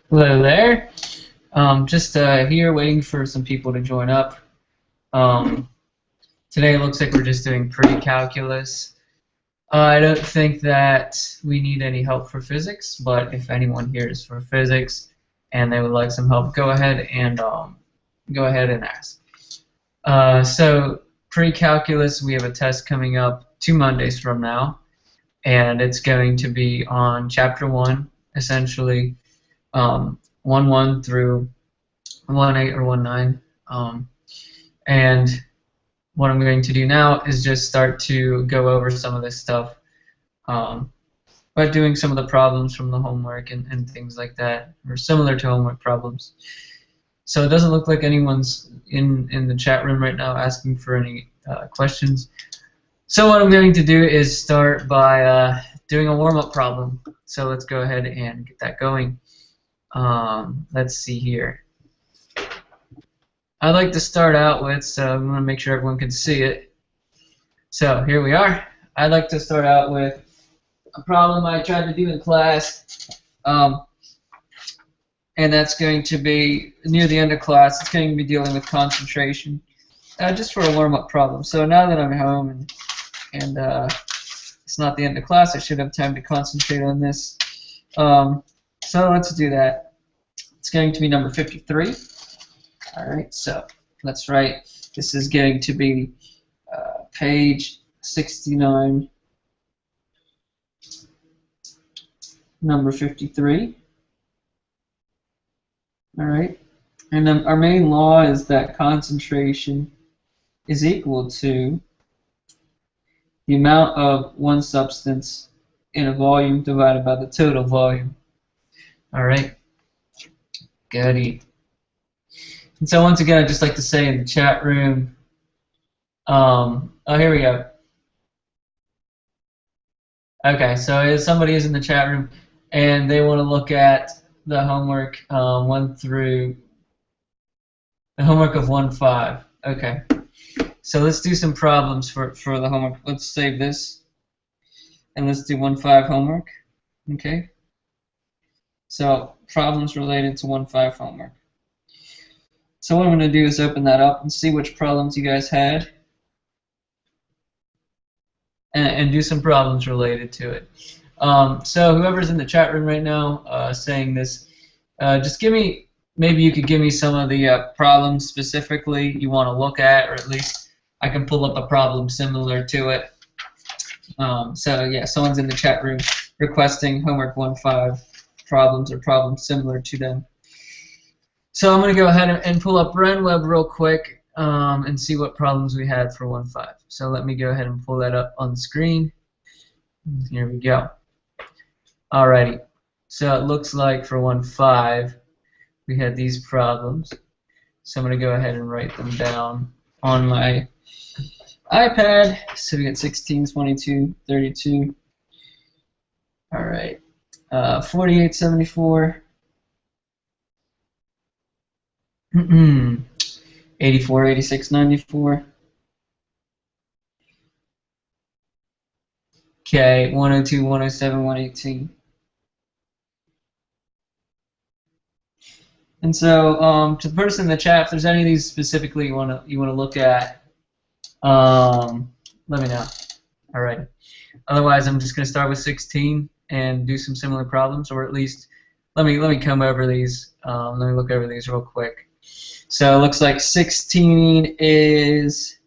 Hello there. Just here waiting for some people to join up. Um, Today it looks like we're just doing pre-calculus. I don't think that we need any help for physics, but if anyone here is for physics and they would like some help, go ahead and ask. So pre-calculus, we have a test coming up 2 Mondays from now, and it's going to be on chapter 1, essentially 1-1 through 1-8 or 1-9. And what I'm going to do now is just start to go over some of this stuff by doing some of the problems from the homework and things like that, or similar to homework problems. So it doesn't look like anyone's in the chat room right now asking for any questions. So what I'm going to do is start by doing a warm-up problem. So let's go ahead and get that going. Let's see here. I'd like to start out with, so I'm going to make sure everyone can see it. So here we are. I'd like to start out with a problem I tried to do in class, and that's going to be near the end of class. It's going to be dealing with concentration, just for a warm-up problem. So now that I'm home and it's not the end of class, I should have time to concentrate on this. So let's do that. It's going to be number 53. Alright, so let's write, this is going to be page 69, number 53. Alright, and then our main law is that concentration is equal to the amount of one substance in a volume divided by the total volume. Alright, goody. And so once again, I'd just like to say in the chat room, oh, here we go. Okay, so if somebody is in the chat room and they want to look at the homework 1 through the homework of 1-5. Okay, so let's do some problems for the homework. Let's save this and let's do 1-5 homework. Okay, so problems related to 1-5 homework. So what I'm going to do is open that up and see which problems you guys had and do some problems related to it. So whoever's in the chat room right now saying this, just give me, maybe you could give me some of the problems specifically you want to look at, or at least I can pull up a problem similar to it. So yeah, someone's in the chat room requesting homework 1-5 problems or problems similar to them. So I'm going to go ahead and pull up RenWeb real quick and see what problems we had for 1-5. So let me go ahead and pull that up on the screen. Here we go. Alrighty. So it looks like for 1-5 we had these problems. So I'm going to go ahead and write them down on my iPad. So we got 16, 22, 32. Alright. 48, 74. 84, 86, 94. Okay, 102, 107, 118. And so, to the person in the chat, if there's any of these specifically you want to look at, let me know. All right. Otherwise, I'm just going to start with 16 and do some similar problems, or at least let me come over these. Let me look over these real quick. So it looks like 16 is,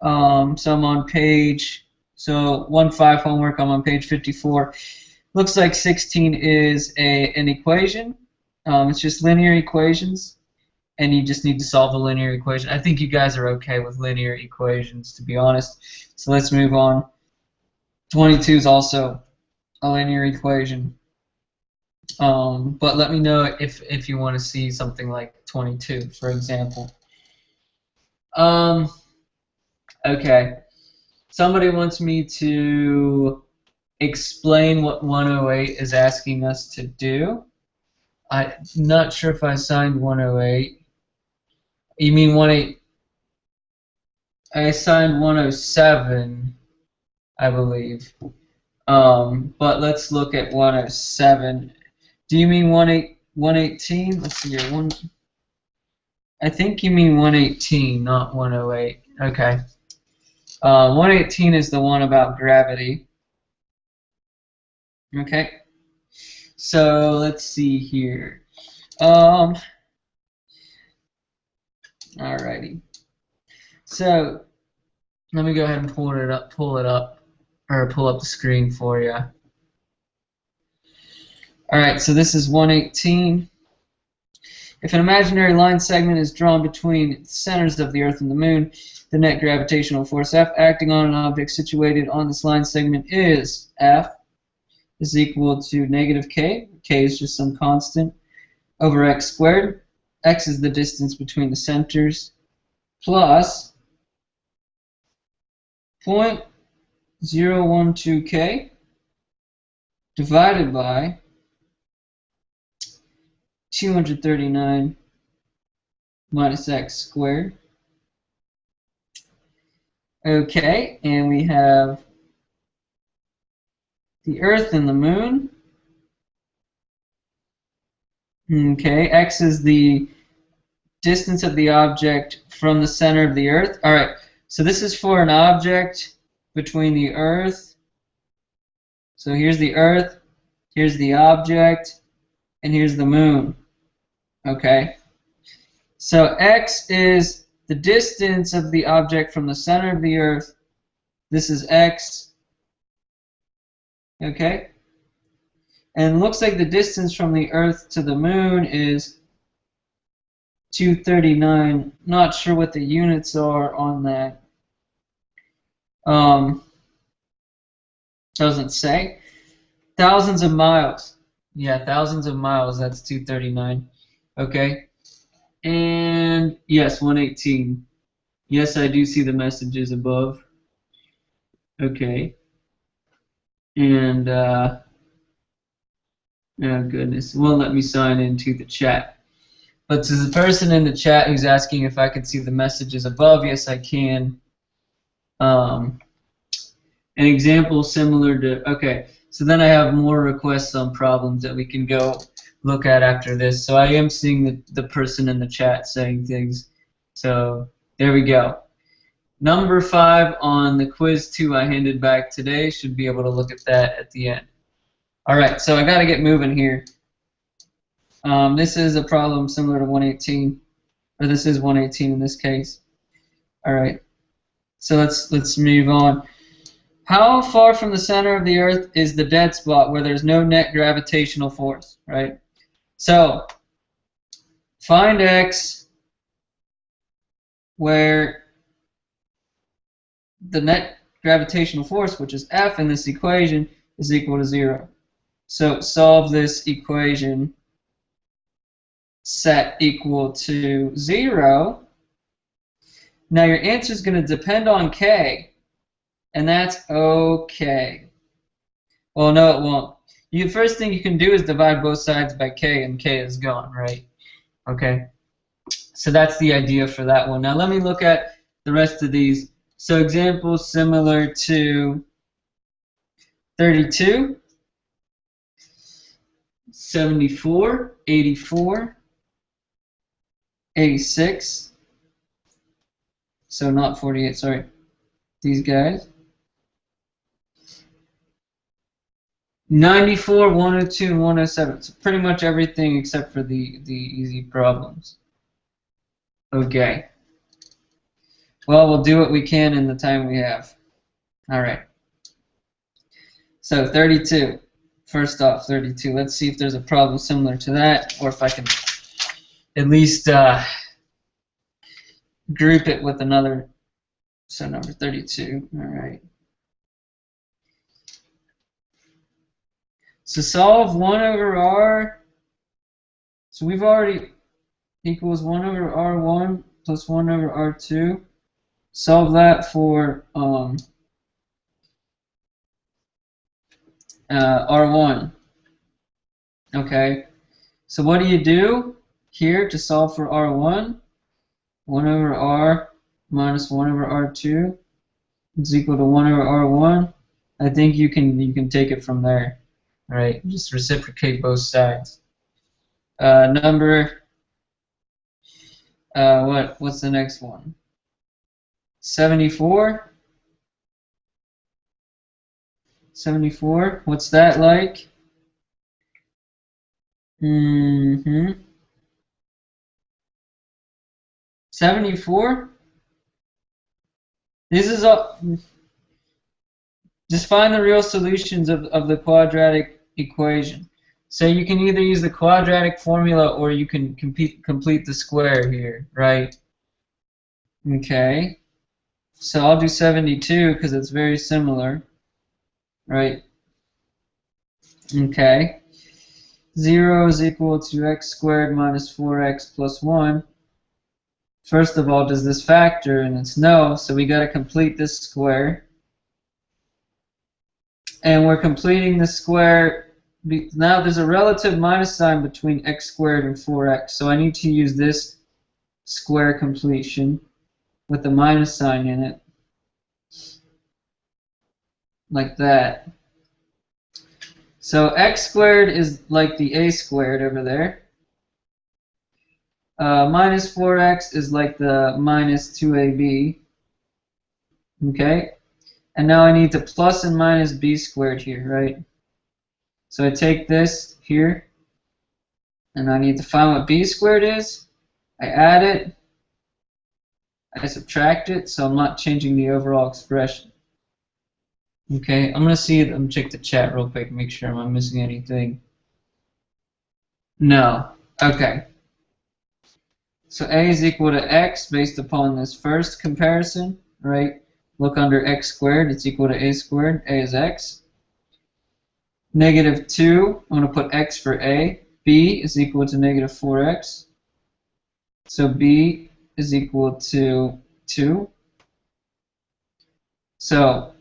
so I'm on page, so 1-5 homework, I'm on page 54. Looks like 16 is an equation. It's just linear equations, and you just need to solve a linear equation. I think you guys are okay with linear equations, to be honest. So let's move on. 22 is also a linear equation. But let me know if you want to see something like 22, for example. Okay. Somebody wants me to explain what 108 is asking us to do. I'm not sure if I signed 108. You mean 18? I signed 107, I believe. But let's look at 107. Do you mean 118? Let's see here. I think you mean 118, not 108. Okay. 118 is the one about gravity. Okay. So let's see here. Alrighty. So let me go ahead and pull it up, or pull up the screen for you. Alright, so this is 118. If an imaginary line segment is drawn between the centers of the Earth and the Moon, the net gravitational force F acting on an object situated on this line segment is F is equal to negative K. K is just some constant over X squared. X is the distance between the centers plus 0.012K divided by 239 minus X squared. Okay, and we have the Earth and the Moon. Okay, X is the distance of the object from the center of the Earth. Alright, so this is for an object between the Earth. So here's the Earth, here's the object, and here's the Moon. Okay, so X is the distance of the object from the center of the Earth. This is X. Okay, and it looks like the distance from the Earth to the Moon is 239. Not sure what the units are on that. Doesn't say. Thousands of miles. Yeah, thousands of miles. That's 239. Okay. And yes, 118. Yes, I do see the messages above. Okay. And oh goodness, it won't let me sign into the chat. But to the person in the chat who's asking if I could see the messages above, yes, I can. An example similar to, okay, so then I have more requests on problems that we can go look at after this. So I am seeing the person in the chat saying things. So there we go. Number 5 on the quiz 2 I handed back today. Should be able to look at that at the end. Alright, so I got to get moving here. This is a problem similar to 118, or this is 118 in this case. Alright, so let's move on. How far from the center of the Earth is the dead spot where there's no net gravitational force, right? So, find X where the net gravitational force, which is F in this equation, is equal to 0. So, solve this equation, set equal to 0. Now, your answer is going to depend on K. And that's okay. Well, no, it won't. The first thing you can do is divide both sides by K, and K is gone, right? Okay. So that's the idea for that one. Now let me look at the rest of these. So examples similar to 32, 74, 84, 86. So not 48, sorry. These guys. 94, 102, and 107. So pretty much everything except for the easy problems. Okay. Well, we'll do what we can in the time we have. All right. So 32. First off, 32. Let's see if there's a problem similar to that, or if I can at least group it with another. So number 32. All right. So solve 1 over r. So we've already equals 1 over r1 plus 1 over r2. Solve that for r1. Okay. So what do you do here to solve for r1? 1 over r minus 1 over r2 is equal to 1 over r1. I think you can take it from there. All right, just reciprocate both sides. Number, what's the next one? 74? 74, what's that like? 74? This is all. Just find the real solutions of the quadratic equation. So you can either use the quadratic formula or you can complete the square here, right? Okay. So I'll do 72 because it's very similar, right? Okay. 0 is equal to x squared minus 4x plus 1. First of all, does this factor? And it's no, so we got to complete this square. And we're completing the square. Now there's a relative minus sign between x squared and 4x, so I need to use this square completion with the minus sign in it, like that. So x squared is like the a squared over there. Minus 4x is like the minus 2ab. Okay? And now I need to plus and minus b squared here, right? So I take this here, and I need to find what b squared is. I add it. I subtract it, so I'm not changing the overall expression. Okay, I'm gonna check the chat real quick, make sure I'm not missing anything. No. Okay. So a is equal to x based upon this first comparison, right? Look under x squared, it's equal to a squared. A is x. Negative 2, I'm going to put x for a. B is equal to negative 4x. So b is equal to 2. So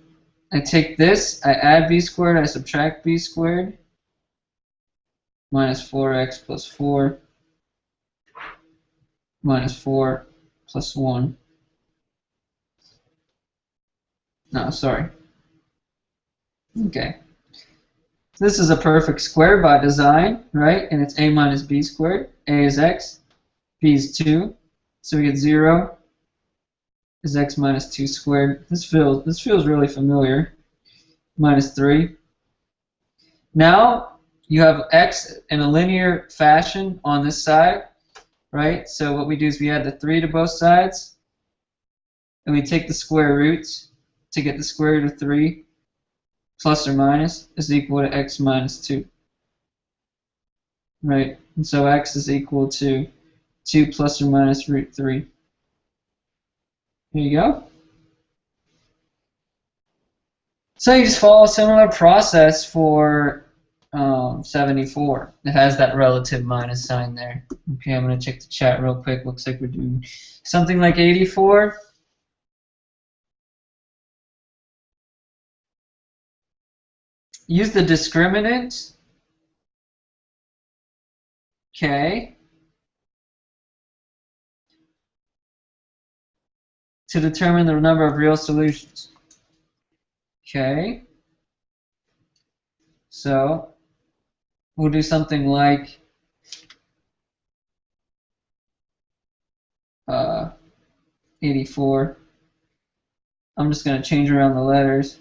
I take this, I add b squared, I subtract b squared. Minus 4x plus 4. Minus 4 plus 1. No, sorry. Okay. So this is a perfect square by design, right? And it's a minus b squared. A is x, b is 2. So we get 0 is x minus 2 squared. This feels really familiar. Minus 3. Now you have x in a linear fashion on this side, right? So what we do is we add the 3 to both sides, and we take the square roots to get the square root of 3 plus or minus is equal to x minus 2. Right? And so x is equal to 2 plus or minus root 3. Here you go. So you just follow a similar process for 74. It has that relative minus sign there. Okay, I'm going to check the chat real quick. Looks like we're doing something like 84. Use the discriminant. Okay. To determine the number of real solutions. Okay. So we'll do something like 84. I'm just going to change around the letters.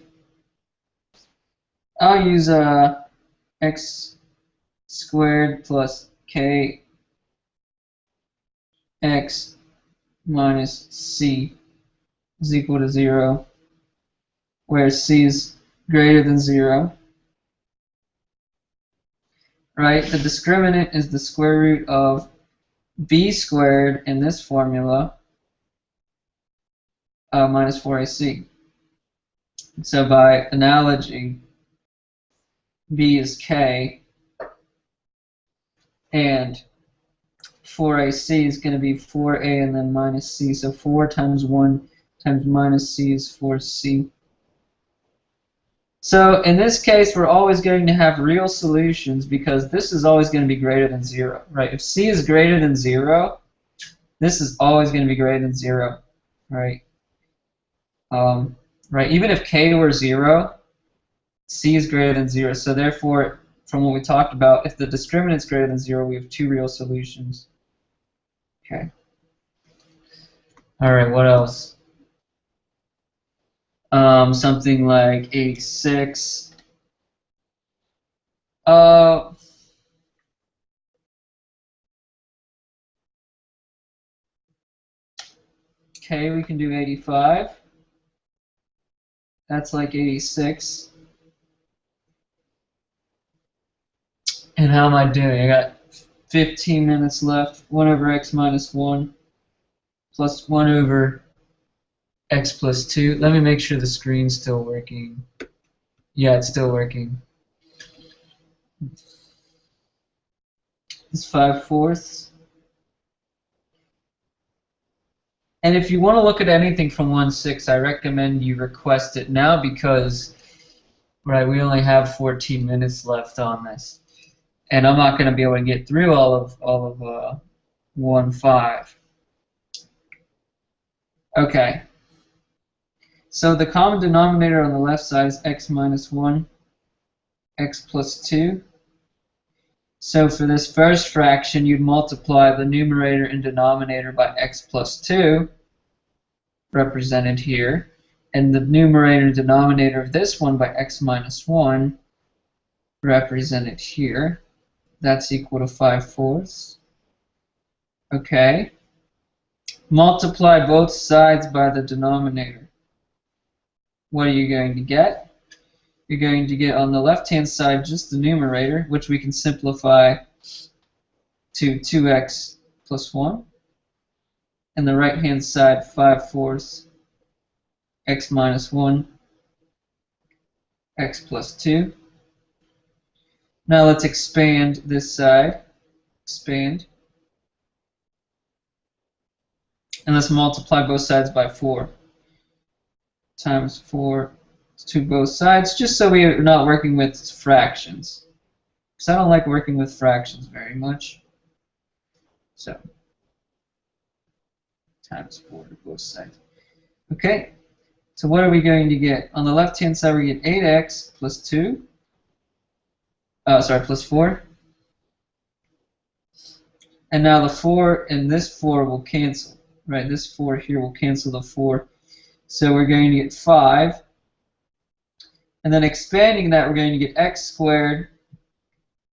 I'll use x squared plus k x minus c is equal to 0, where c is greater than 0. Right? The discriminant is the square root of b squared in this formula minus 4ac. So by analogy, b is k, and 4ac is going to be 4a and then minus c. So 4 times 1 times minus c is 4c. So in this case, we're always going to have real solutions because this is always going to be greater than 0. Right? If c is greater than 0, this is always going to be greater than 0. Right? Right? Even if k were 0, c is greater than 0. So therefore, from what we talked about, if the discriminant's greater than 0, we have 2 real solutions. Okay. All right, what else? Something like 86. Okay, we can do 85. That's like 86. And how am I doing? I got 15 minutes left. 1 over x minus 1 plus 1 over x plus 2. Let me make sure the screen's still working. Yeah, it's still working. It's 5/4. And if you want to look at anything from 1/6, I recommend you request it now because, right, we only have 14 minutes left on this. And I'm not going to be able to get through all of 1/5. Okay. So the common denominator on the left side is x minus 1, x plus 2. So for this first fraction, you'd multiply the numerator and denominator by x plus 2, represented here, and the numerator and denominator of this one by x minus 1, represented here. That's equal to 5/4. Okay. Multiply both sides by the denominator. What are you going to get? You're going to get on the left-hand side just the numerator, which we can simplify to 2x plus 1. And the right-hand side, 5/4 x minus 1, x plus 2. Now let's expand this side. Expand. And let's multiply both sides by 4. Times 4 to both sides, just so we're not working with fractions. Because I don't like working with fractions very much. So, times 4 to both sides. Okay, so what are we going to get? On the left-hand side, we get 8x plus 2. Plus 4. And now the 4 and this 4 will cancel. Right, this 4 here will cancel the 4. So we're going to get 5. And then expanding that, we're going to get x squared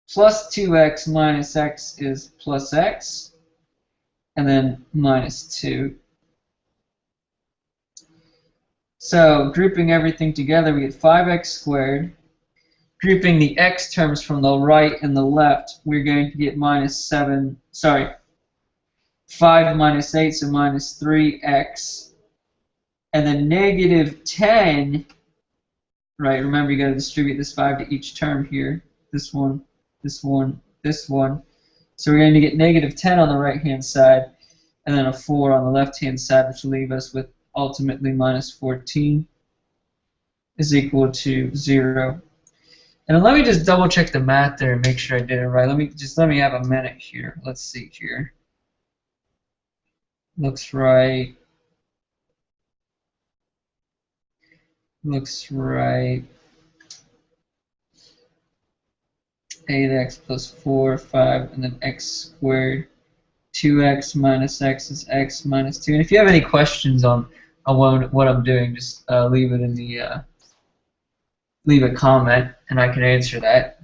plus 2x minus x is plus x. And then minus 2. So grouping everything together, we get 5x squared. Grouping the x terms from the right and the left, we're going to get 5 minus 8, so minus 3x. And then negative 10, right, remember you got to distribute this 5 to each term here. This one, this one, this one. So we're going to get negative 10 on the right-hand side, and then a 4 on the left-hand side, which will leave us with ultimately minus 14 is equal to 0. And let me just double check the math there and make sure I did it right. Let me have a minute here. Let's see here. Looks right. Looks right. 8x plus 4, 5, and then x squared. 2x minus x is x minus 2. And if you have any questions on what I'm doing, just leave it in the leave a comment, and I can answer that.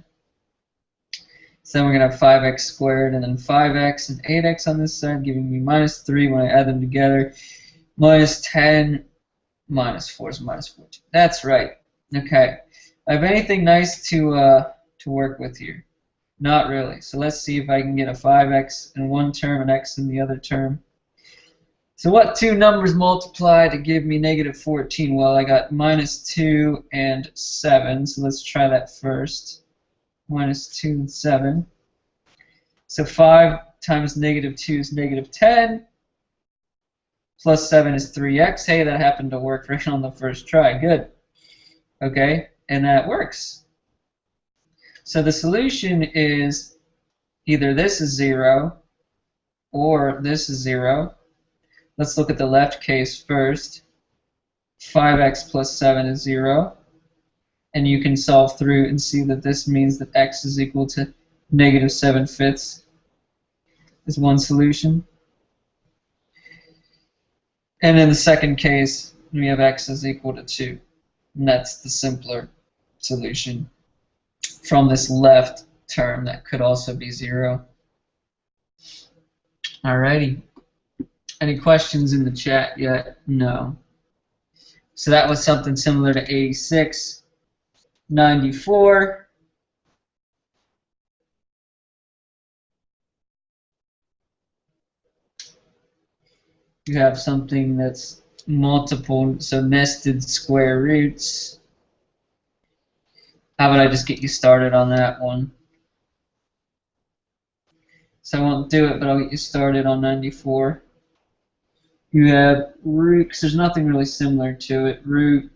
So then we're going to have 5x squared, and then 5x and 8x on this side, giving me minus 3 when I add them together. Minus 10, minus 4 is minus 14. That's right. Okay. I have anything nice to work with here? Not really. So let's see if I can get a 5x in one term and x in the other term. So what two numbers multiply to give me negative 14? Well, I got minus 2 and 7, so let's try that first. Minus 2 and 7. So 5 times negative 2 is negative 10. Plus 7 is 3x. Hey, that happened to work right on the first try. Good. Okay, and that works. So the solution is either this is 0 or this is 0. Let's look at the left case first. 5x plus 7 is 0. And you can solve through and see that this means that x is equal to negative 7/5 is one solution. And in the second case, we have x is equal to 2. And that's the simpler solution from this left term that could also be 0. Alrighty. Any questions in the chat yet? No. So that was something similar to 86, 94. You have something that's multiple, so nested square roots. How about I just get you started on that one? So I won't do it, but I'll get you started on 94. You have root, because there's nothing really similar to it. Root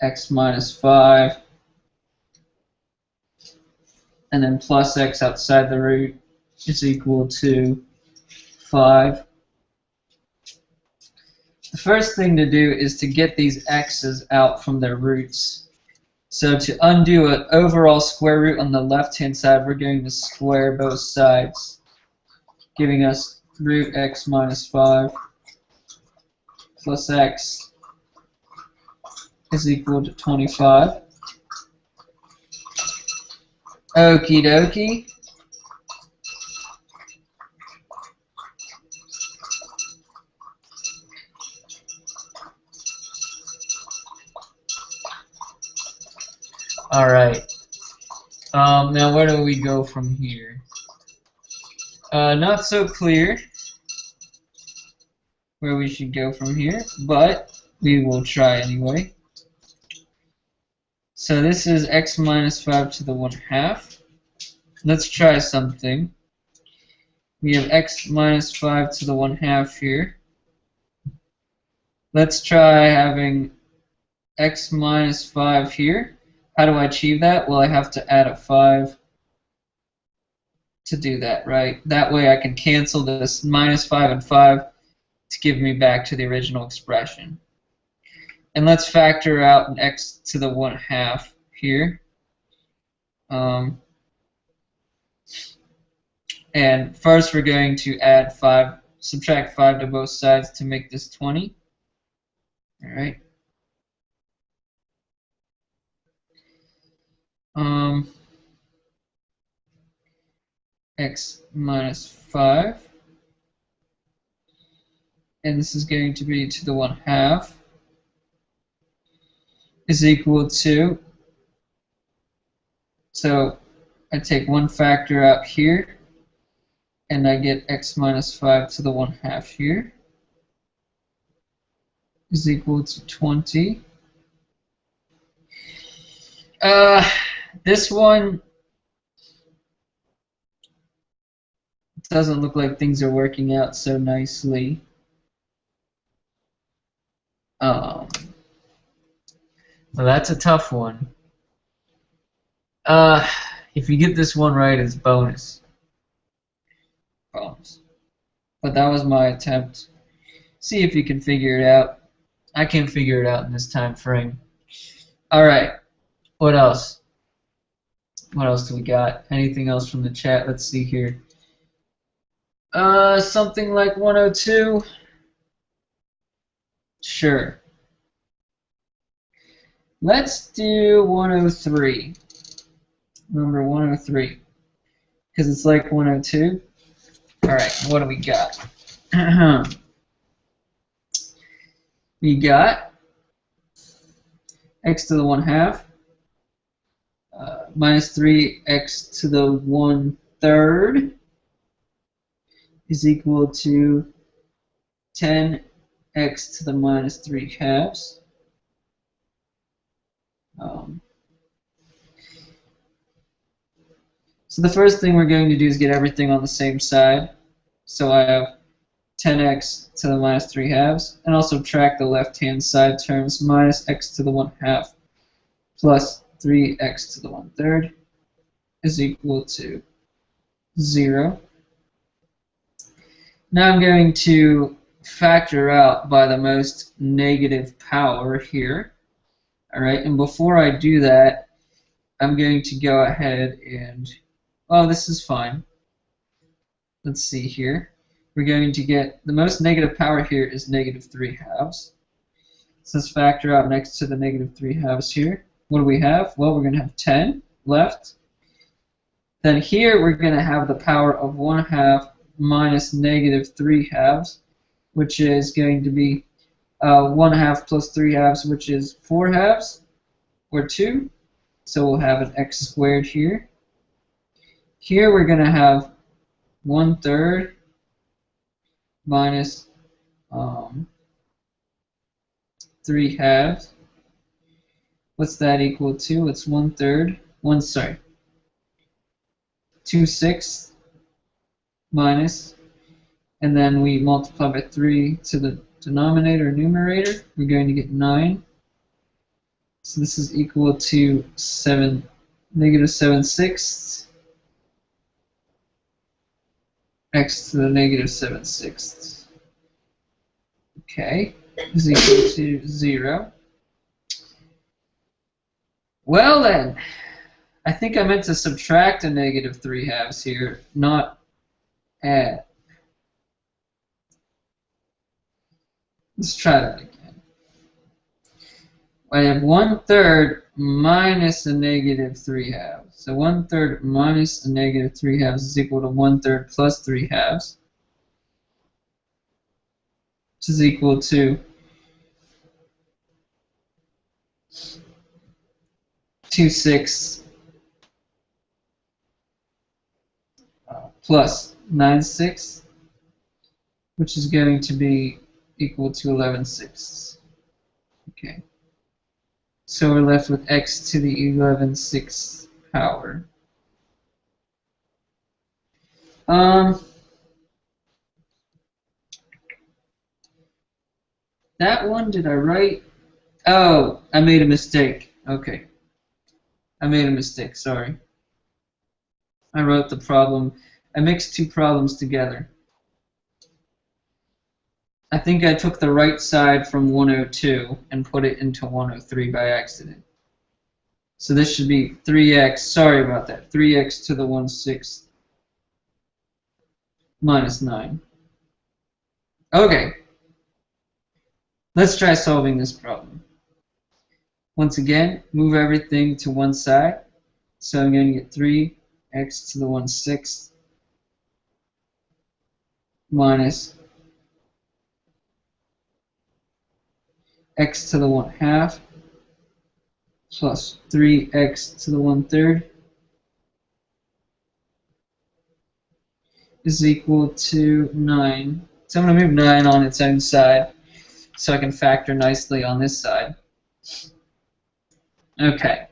x minus 5, and then plus x outside the root is equal to 5. The first thing to do is to get these x's out from their roots. So to undo an overall square root on the left-hand side, we're going to square both sides, giving us root x minus 5 plus x is equal to 25. Okie dokie. All right. Now where do we go from here? Not so clear where we should go from here, but we will try anyway. So this is x minus 5 to the 1/2. Let's try something. We have x minus 5 to the 1/2 here. Let's try having x minus 5 here. How do I achieve that? Well, I have to add a 5 to do that, right? That way I can cancel this minus 5 and 5 to give me back to the original expression. And let's factor out an x to the 1/2 here. And first we're going to add 5, subtract 5 to both sides to make this 20. All right. X minus 5. And this is going to be to the 1/2 is equal to, so I take one factor out here and I get x minus 5 to the 1/2 here is equal to 20. This one doesn't look like things are working out so nicely. Well, that's a tough one. If you get this one right, it's bonus. Bonus. But that was my attempt. See if you can figure it out. I can't figure it out in this time frame. All right. What else? What else do we got? Anything else from the chat? Let's see here. Something like 102. Sure. Let's do 103. Number 103. Because it's like 102. Alright, what do we got? We got x to the 1/2 minus 3x to the 1/3 is equal to 10x to the minus 3/2. So the first thing we're going to do is get everything on the same side. So I have 10x to the minus 3/2, and I'll subtract the left-hand side terms, minus x to the 1/2 plus 3x to the 1/3 is equal to 0. Now I'm going to factor out by the most negative power here. Alright, and before I do that, I'm going to go ahead and, oh, this is fine. Let's see here. We're going to get, the most negative power here is negative 3 halves. So let's factor out next to the negative 3 halves here. What do we have? Well, we're going to have 10 left. Then here we're going to have the power of 1 half minus negative 3 halves, which is going to be 1 half plus 3 halves, which is 4 halves, or 2. So we'll have an x squared here. Here we're going to have 1/3 minus 3 halves. What's that equal to? It's 1/3. 2/6 minus, and then we multiply by 3 to the denominator or numerator. We're going to get 9. So this is equal to negative 7/6 x to the negative 7/6. Okay, is equal to 0. Well then, I think I meant to subtract a negative 3 halves here, not add. Let's try that again. I have 1/3 minus a negative 3 halves. So 1/3 minus a negative 3 halves is equal to 1/3 plus 3 halves, which is equal to 2/6 plus 9/6, which is going to be equal to 11/6. Okay. So we're left with x to the 11/6 power. That one, did I write? Oh, I made a mistake. Okay. I made a mistake, sorry. I wrote the problem. I mixed two problems together. I think I took the right side from 102 and put it into 103 by accident. So this should be 3x, sorry about that, 3x to the 1/6 minus 9. Okay, let's try solving this problem. Once again, move everything to one side. So I'm going to get 3x to the 1/6 minus x to the 1/2 plus 3x to the 1/3 is equal to 9. So I'm going to move 9 on its own side so I can factor nicely on this side. Okay,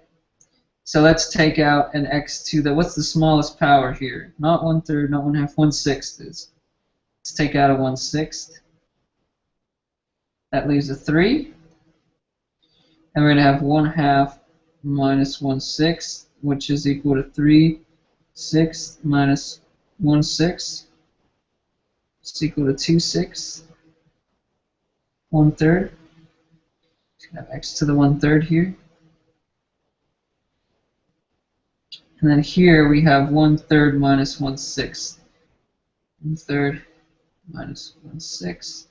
so let's take out an x to the, what's the smallest power here? Not 1/3, not 1/2, 1/6 is. Let's take out a 1/6. That leaves a 3. And we're going to have 1/2 minus 1/6, which is equal to 3/6 minus 1/6. It's equal to 2/6. 1/3. Just have x to the 1/3 here. And then here we have 1/3 minus 1/6. 1/3 minus 1/6.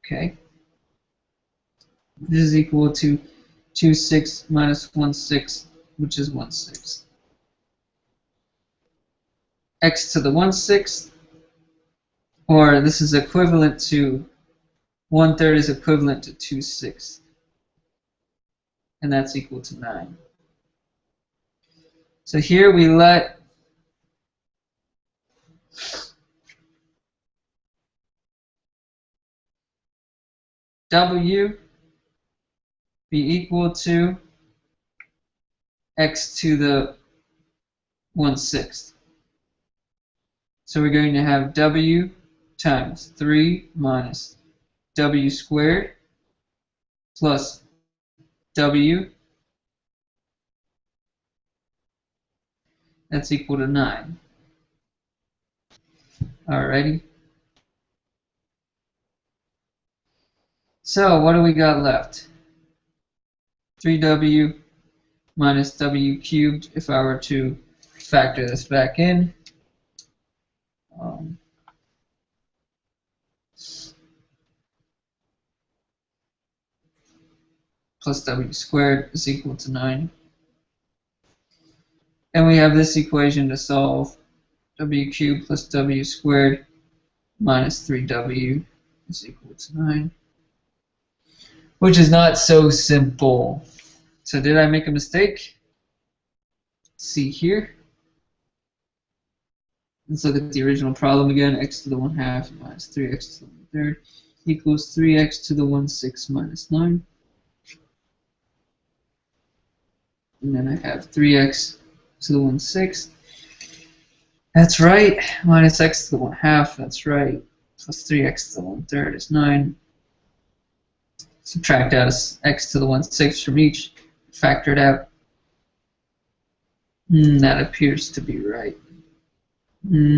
Okay. This is equal to 2/6 minus 1/6, which is 1/6. X to the 1/6, or this is equivalent to 1/3 is equivalent to 2/6, and that's equal to 9. So here we let W be equal to x to the 1/6. So we're going to have W times 3 minus W squared plus W. That's equal to 9. Alrighty. So what do we got left? 3w minus w cubed if I were to factor this back in. Plus w squared is equal to 9. And we have this equation to solve. W cubed plus w squared minus 3w is equal to 9. Which is not so simple. So did I make a mistake? Let's see here. Let's look at the original problem again. X to the 1/2 minus 3x to the 1/3 equals 3x to the 1/6 minus 9. And then I have 3x to the 1/6. That's right. Minus x to the 1/2. That's right. Plus 3x to the 1/3 is 9. Subtract out x to the 1/6 from each. Factor it out. That appears to be right.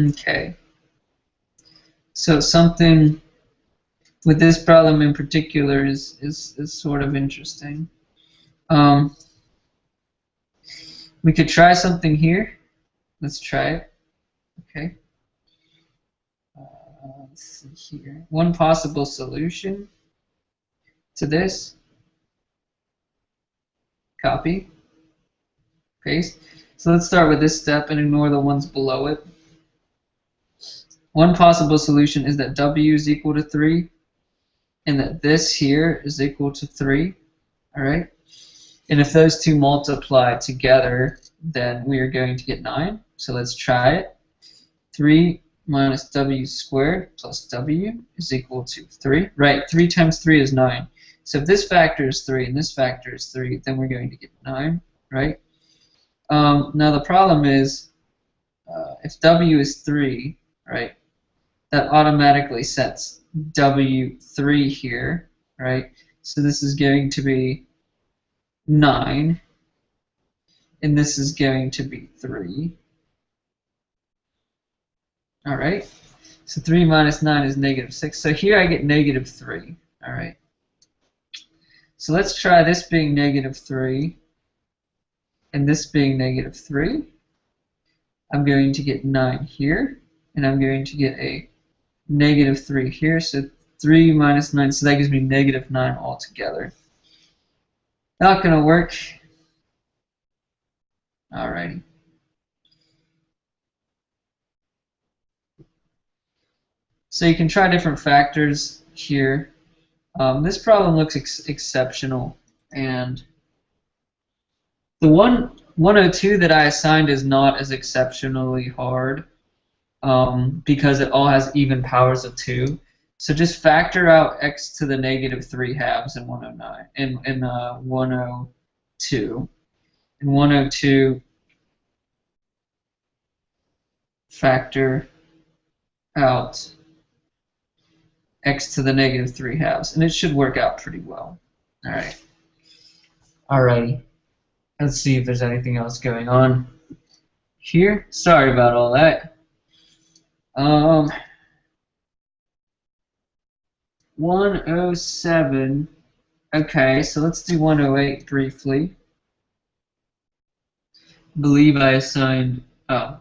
Okay. So something with this problem in particular is sort of interesting. We could try something here. Let's try it. Okay. Let's see here. One possible solution to this. Copy. Paste. So let's start with this step and ignore the ones below it. One possible solution is that w is equal to 3 and that this here is equal to 3. All right? And if those two multiply together, then we are going to get 9. So let's try it. 3 minus w squared plus w is equal to 3. Right, 3 times 3 is 9. So if this factor is 3 and this factor is 3, then we're going to get 9, right? Now the problem is, if w is 3, right, that automatically sets w3 here, right? So this is going to be 9, and this is going to be 3. All right, so 3 minus 9 is -6. So here I get -3, all right? So let's try this being -3 and this being -3. I'm going to get 9 here, and I'm going to get a -3 here. So 3 minus 9, so that gives me -9 altogether. Not going to work. Alrighty. So you can try different factors here. This problem looks exceptional, and the 102 that I assigned is not as exceptionally hard because it all has even powers of 2. So just factor out x to the -3/2 in 109 in 102. In 102, factor out x to the -3/2, and it should work out pretty well. All right. Alrighty. Let's see if there's anything else going on here. Sorry about all that. 107. Okay, so let's do 108 briefly. I believe I assigned. Oh.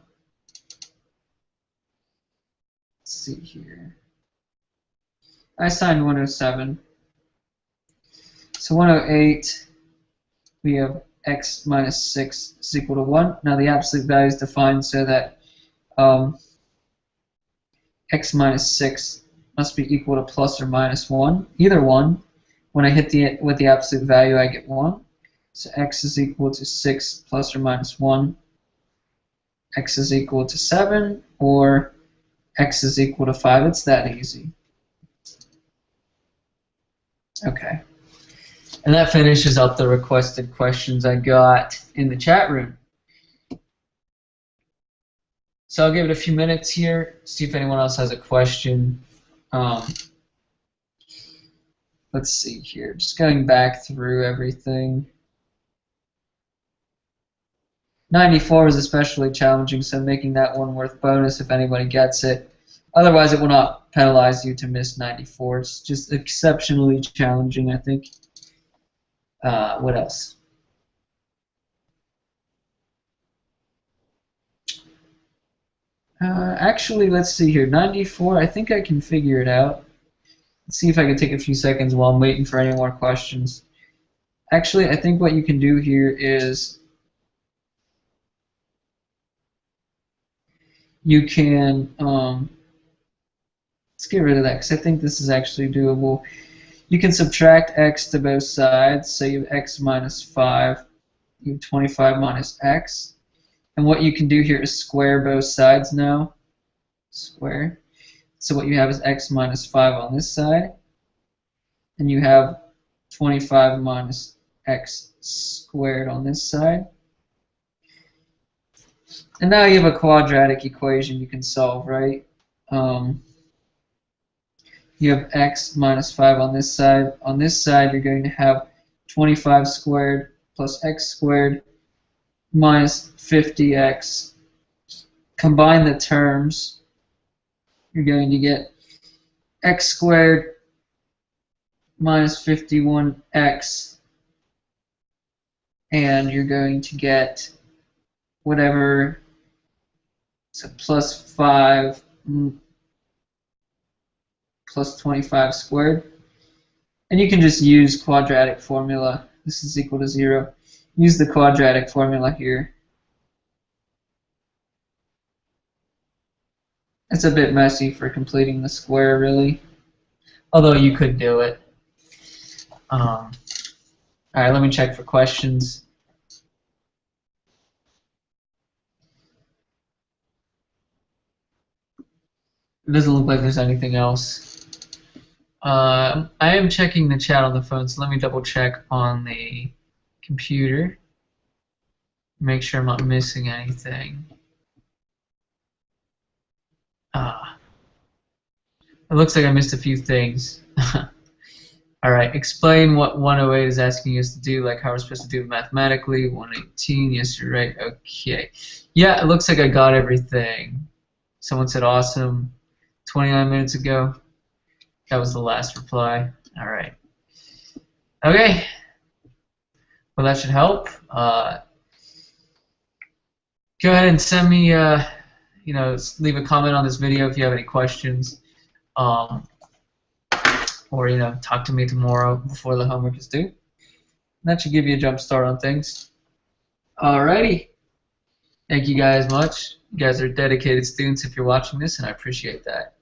Let's see here. I assigned 107. So 108, we have x minus 6 is equal to 1. Now the absolute value is defined so that x minus 6 must be equal to plus or minus 1, either 1. When I hit with the absolute value, I get 1. So x is equal to 6 plus or minus 1. X is equal to 7, or x is equal to 5. It's that easy. Okay. And that finishes up the requested questions I got in the chat room. So I'll give it a few minutes here, see if anyone else has a question. Let's see here, just going back through everything. 94 is especially challenging, so making that one worth bonus if anybody gets it. Otherwise, it will not penalize you to miss 94. It's just exceptionally challenging, I think. What else? Actually, let's see here. 94, I think I can figure it out. Let's see if I can take a few seconds while I'm waiting for any more questions. Actually, I think what you can do here is you can, let's get rid of that because I think this is actually doable. You can subtract x to both sides, so you have x minus 5, you have 25 minus x. And what you can do here is square both sides now. Square. So what you have is x minus 5 on this side, and you have 25 minus x squared on this side. And now you have a quadratic equation you can solve, right? You have x minus 5 on this side. On this side, you're going to have 25 squared plus x squared minus 50x. Combine the terms. You're going to get x squared minus 51x, and you're going to get whatever, so plus 5 plus 25 squared. And you can just use quadratic formula. This is equal to 0. Use the quadratic formula here. It's a bit messy for completing the square, really. Although you could do it. Alright, let me check for questions. It doesn't look like there's anything else. I am checking the chat on the phone, so let me double check on the computer. Make sure I'm not missing anything. It looks like I missed a few things. Alright, explain what 108 is asking us to do, like how we're supposed to do it mathematically. 118, yes, you're right. Okay. Yeah, it looks like I got everything. Someone said awesome 29 minutes ago. That was the last reply. Alright. Okay. Well, that should help. Go ahead and send me, leave a comment on this video if you have any questions. Or, talk to me tomorrow before the homework is due. That should give you a jump start on things. Alrighty. Thank you guys much. You guys are dedicated students if you're watching this, and I appreciate that.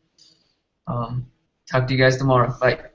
Talk to you guys tomorrow. Bye.